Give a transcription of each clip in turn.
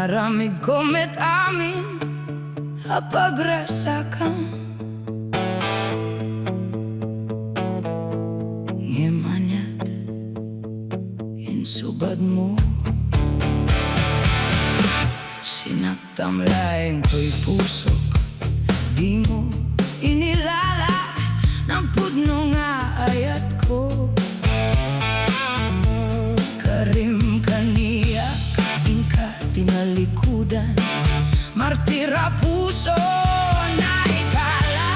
Naramig ko met amin apagrasakan ngimanyat insubad mo sinaktamlaeng ko'y pusok di mo inilala ng pudno nga ayat ko karim kaniya ingka tinalikudan martira puso na ikala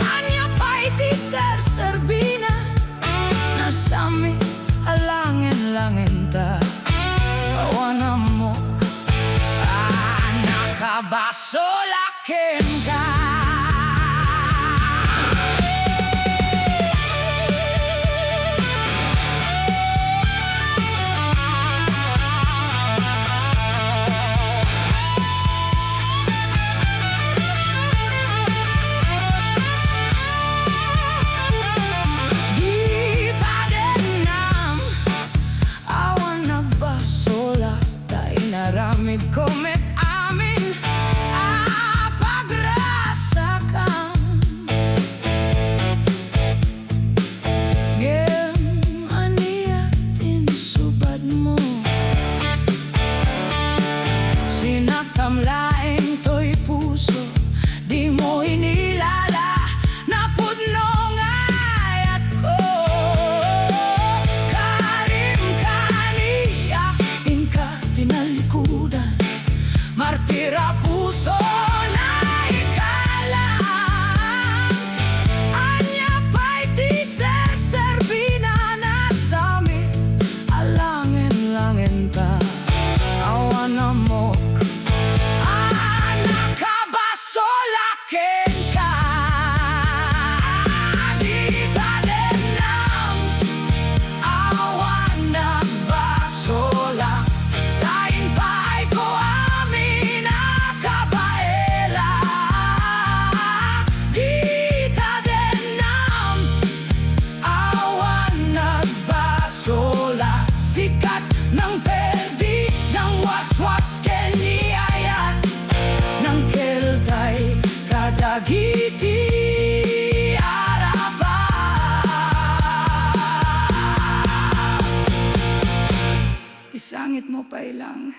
anya pa'y di ser-serbina nasami alangin-langin ta awan amok nakabasolakin ka. Dita Dennam Awan Nagbasolak tayo naramid ko met amin apagrasakan ngem aniat insubad mo sinaktamlaeng to'y puso di mo inilala na pudno nga ayat ko karim kaniya ingka tinalikudan martira puso na ikala anya pa'y di ser-serbina nasami alangin-langin ta awan amok nakabasolakin ka. Dita Dennam Awan Nagbasolak tayin pa'y ko amin nakabaela. Dita Dennam Awan Nagbasolak sikat ng perdi ng waswas keniyayat ng keltay kadagiti araba isangit mo pa ilang